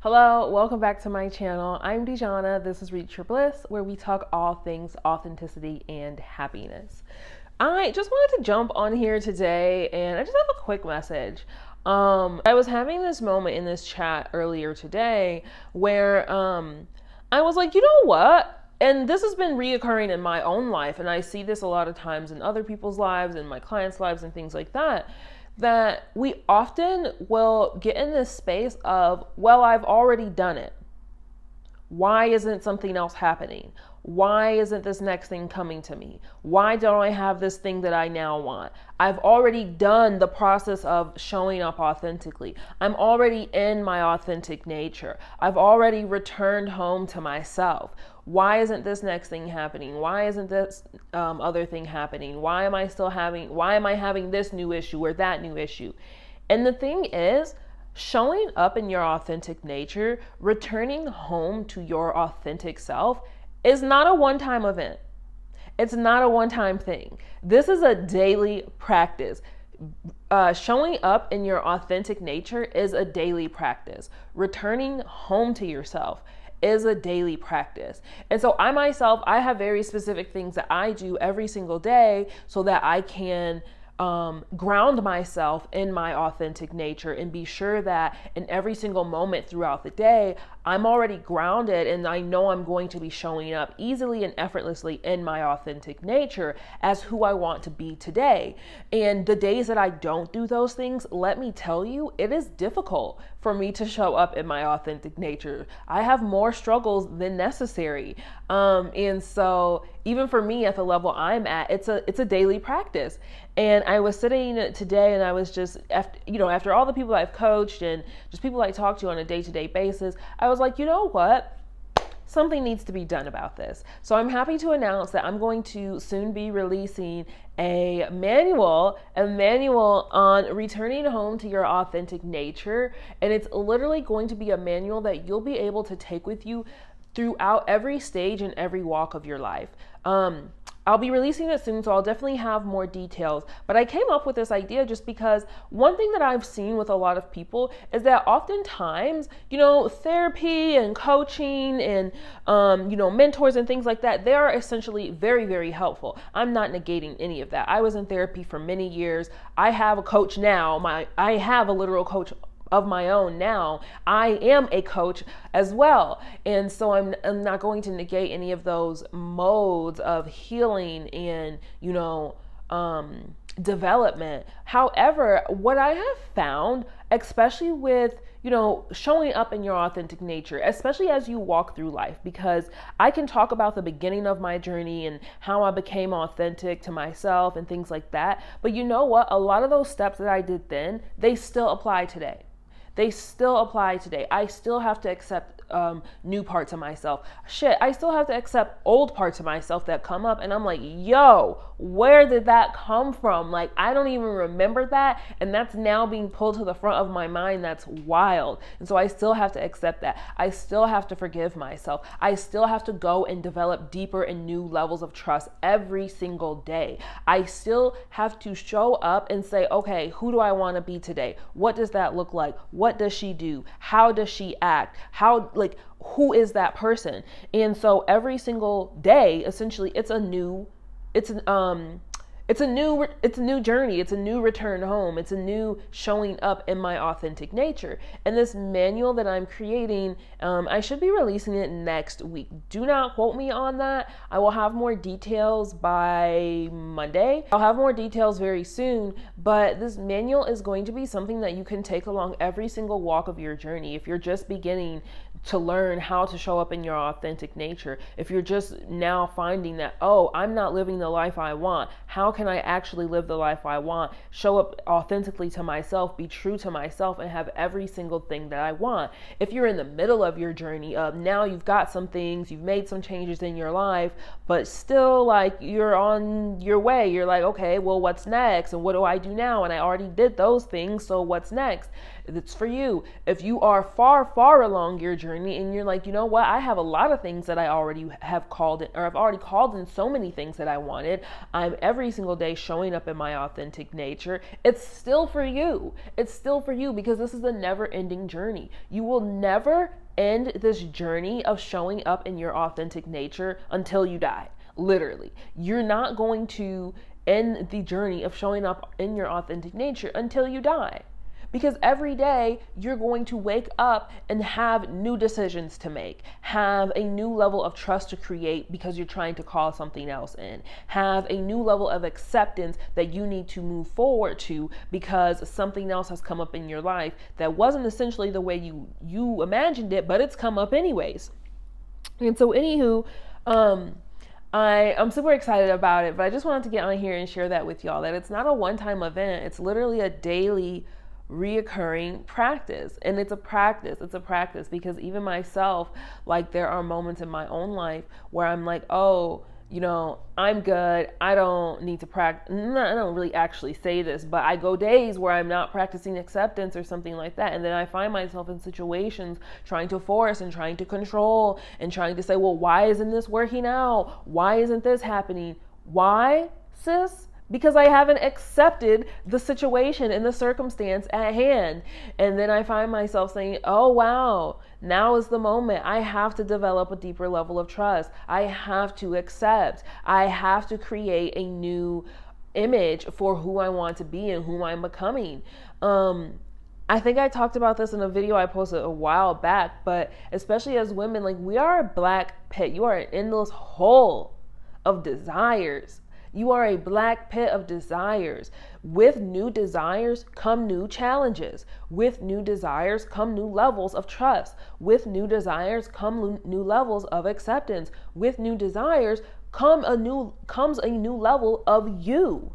Hello, welcome back to my channel. I'm Dejana. This is Reach Your Bliss, where we talk all things authenticity and happiness. I just wanted to jump on here today and I just have a quick message. I was having this moment in this chat earlier today where I was like, you know what? And this has been reoccurring in my own life, and I see this a lot of times in other people's lives, in my clients' lives, and things like that we often will get in this space of, well, I've already done it. Why isn't something else happening? Why isn't this next thing coming to me? Why don't I have this thing that I now want? I've already done the process of showing up authentically. I'm already in my authentic nature. I've already returned home to myself. Why isn't this next thing happening? Why isn't this other thing happening? Why am I having this new issue or that new issue? And the thing is, showing up in your authentic nature, returning home to your authentic self is not a one-time event. It's not a one-time thing. This is a daily practice. Showing up in your authentic nature is a daily practice. Returning home to yourself is a daily practice. And so I have very specific things that I do every single day so that I can ground myself in my authentic nature and be sure that in every single moment throughout the day, I'm already grounded and I know I'm going to be showing up easily and effortlessly in my authentic nature as who I want to be today. And the days that I don't do those things, let me tell you, it is difficult for me to show up in my authentic nature. I have more struggles than necessary. And so even for me at the level I'm at, it's a daily practice. And I was sitting today and I was just, after all the people I've coached and just people I talk to on a day-to-day basis, I was like, you know what? Something needs to be done about this. So I'm happy to announce that I'm going to soon be releasing a manual on returning home to your authentic nature. And it's literally going to be a manual that you'll be able to take with you throughout every stage and every walk of your life. I'll be releasing it soon, so I'll definitely have more details. But I came up with this idea just because one thing that I've seen with a lot of people is that oftentimes, therapy and coaching and, mentors and things like that, they are essentially very, very helpful. I'm not negating any of that. I was in therapy for many years. I have a coach now. I have a literal coach of my own now. I am a coach as well. And so I'm not going to negate any of those modes of healing and, development. However, what I have found, especially with, showing up in your authentic nature, especially as you walk through life, because I can talk about the beginning of my journey and how I became authentic to myself and things like that. But you know what? A lot of those steps that I did then, they still apply today. They still apply today. I still have to accept new parts of myself. I still have to accept old parts of myself that come up. And I'm like, yo, where did that come from? Like, I don't even remember that. And that's now being pulled to the front of my mind. That's wild. And so I still have to accept that. I still have to forgive myself. I still have to go and develop deeper and new levels of trust every single day. I still have to show up and say, okay, who do I want to be today? What does that look like? What does she do? How does she act? Who is that person? And so every single day, essentially, it's a new journey. It's a new return home. It's a new showing up in my authentic nature. And this manual that I'm creating, I should be releasing it next week. Do not quote me on that. I will have more details by Monday. I'll have more details very soon, but this manual is going to be something that you can take along every single walk of your journey. If you're just beginning to learn how to show up in your authentic nature, if you're just now finding that, oh, I'm not living the life I want, how can I actually live the life I want, show up authentically to myself, be true to myself, and have every single thing that I want. If you're in the middle of your journey of now you've got some things, you've made some changes in your life, but still like you're on your way, you're like, okay, well, what's next? And what do I do now? And I already did those things, so what's next? it's for you. If you are far, far along your journey and you're like, you know what, I have a lot of things that I already have called in, or I've already called in so many things that I wanted. I'm every single day showing up in my authentic nature. It's still for you. It's still for you, because this is a never ending journey. You will never end this journey of showing up in your authentic nature until you die. Literally, you're not going to end the journey of showing up in your authentic nature until you die. Because every day you're going to wake up and have new decisions to make, have a new level of trust to create because you're trying to call something else in, have a new level of acceptance that you need to move forward to because something else has come up in your life that wasn't essentially the way you imagined it, but it's come up anyways. And so anywho, I'm super excited about it, but I just wanted to get on here and share that with y'all, that it's not a one-time event. It's literally a daily reoccurring practice. And it's a practice because even myself, like, there are moments in my own life where I'm like, oh, you know, I'm good. I don't need to practice. I don't really actually say this, but I go days where I'm not practicing acceptance or something like that. And then I find myself in situations trying to force and trying to control and trying to say, well, why isn't this working out? Why isn't this happening? Why, sis? Because I haven't accepted the situation and the circumstance at hand. And then I find myself saying, oh, wow, now is the moment. I have to develop a deeper level of trust. I have to accept. I have to create a new image for who I want to be and who I'm becoming. I think I talked about this in a video I posted a while back, but especially as women, like, we are a black pit. You are an endless hole of desires. You are a black pit of desires. With new desires come new challenges. With new desires come new levels of trust. With new desires come new levels of acceptance. With new desires comes a new level of you.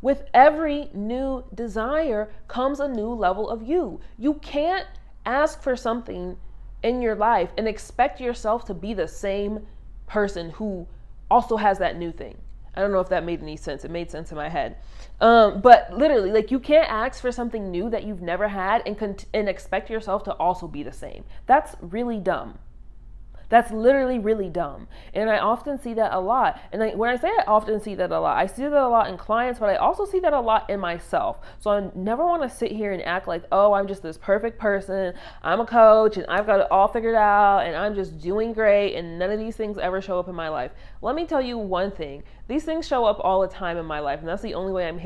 With every new desire comes a new level of you. You can't ask for something in your life and expect yourself to be the same person who also has that new thing. I don't know if that made any sense. It made sense in my head. But literally, like, you can't ask for something new that you've never had and expect yourself to also be the same. That's really dumb. That's literally really dumb. And I often see that a lot. And when I say I often see that a lot, I see that a lot in clients, but I also see that a lot in myself. So I never want to sit here and act like, oh, I'm just this perfect person. I'm a coach and I've got it all figured out and I'm just doing great and none of these things ever show up in my life. Let me tell you one thing. These things show up all the time in my life, and that's the only way I'm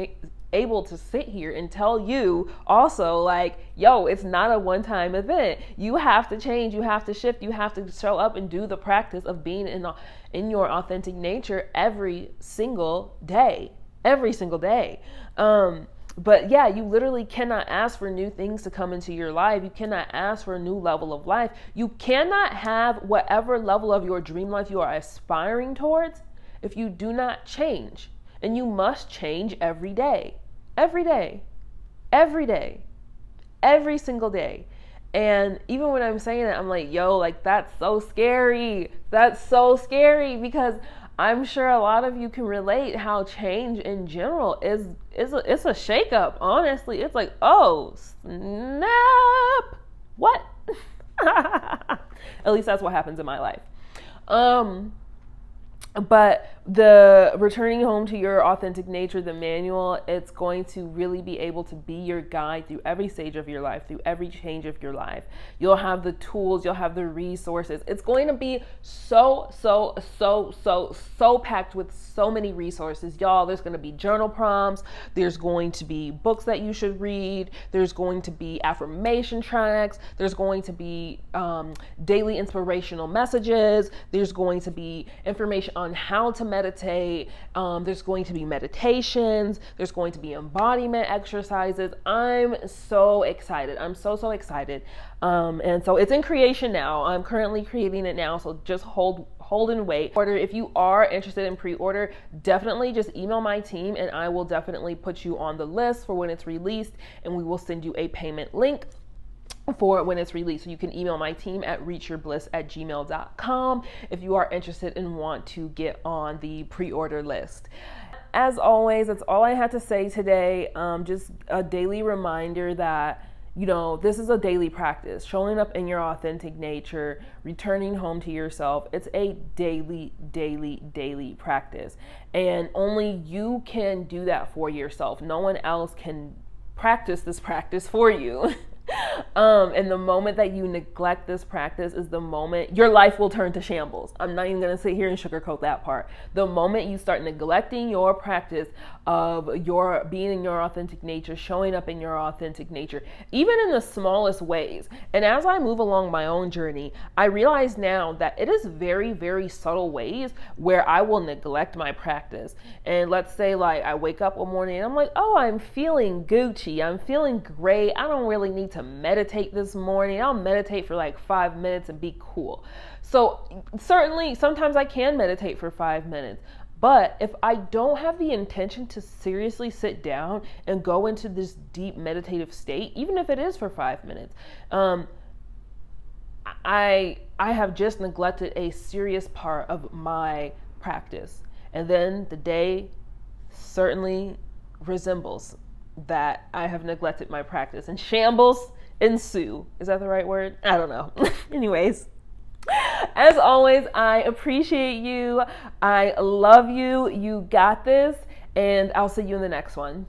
able to sit here and tell you also, like, yo, it's not a one-time event. You have to change, you have to shift, you have to show up and do the practice of being in your authentic nature every single day. But yeah, you literally cannot ask for new things to come into your life. You cannot ask for a new level of life. You cannot have whatever level of your dream life you are aspiring towards if you do not change. And you must change every day. Every single day. And even when I'm saying that, I'm like, yo, like, that's so scary. Because I'm sure a lot of you can relate how change in general is it's a shakeup. Honestly, it's like, oh, snap. What? At least that's what happens in my life. But the returning home to your authentic nature, the manual, it's going to really be able to be your guide through every stage of your life, through every change of your life. You'll have the tools, you'll have the resources. It's going to be so packed with so many resources. Y'all, there's going to be journal prompts. There's going to be books that you should read. There's going to be affirmation tracks. There's going to be daily inspirational messages. There's going to be information on how to meditate. There's going to be meditations. There's going to be embodiment exercises. I'm so excited. I'm so excited. And so it's in creation now. I'm currently creating it now. So just hold and wait. If you are interested in pre-order, definitely just email my team and I will definitely put you on the list for when it's released, and we will send you a payment link for when it's released. So you can email my team at reachyourbliss@gmail.com if you are interested and want to get on the pre-order list. As always, that's all I had to say today. Just a daily reminder that this is a daily practice. Showing up in your authentic nature, returning home to yourself, it's a daily, daily, daily practice. And only you can do that for yourself. No one else can practice this practice for you. And the moment that you neglect this practice is the moment your life will turn to shambles. I'm not even going to sit here and sugarcoat that part. The moment you start neglecting your practice of your being in your authentic nature, showing up in your authentic nature, even in the smallest ways. And as I move along my own journey, I realize now that it is very, very subtle ways where I will neglect my practice. And let's say like I wake up one morning and I'm like, oh, I'm feeling Gucci. I'm feeling great. I don't really need to meditate this morning. I'll meditate for like 5 minutes and be cool. So certainly sometimes I can meditate for 5 minutes. But if I don't have the intention to seriously sit down and go into this deep meditative state, even if it is for 5 minutes, I have just neglected a serious part of my practice. And then the day certainly resembles that I have neglected my practice, and shambles ensue. Is that the right word? I don't know. Anyways, as always, I appreciate you. I love you. You got this. And I'll see you in the next one.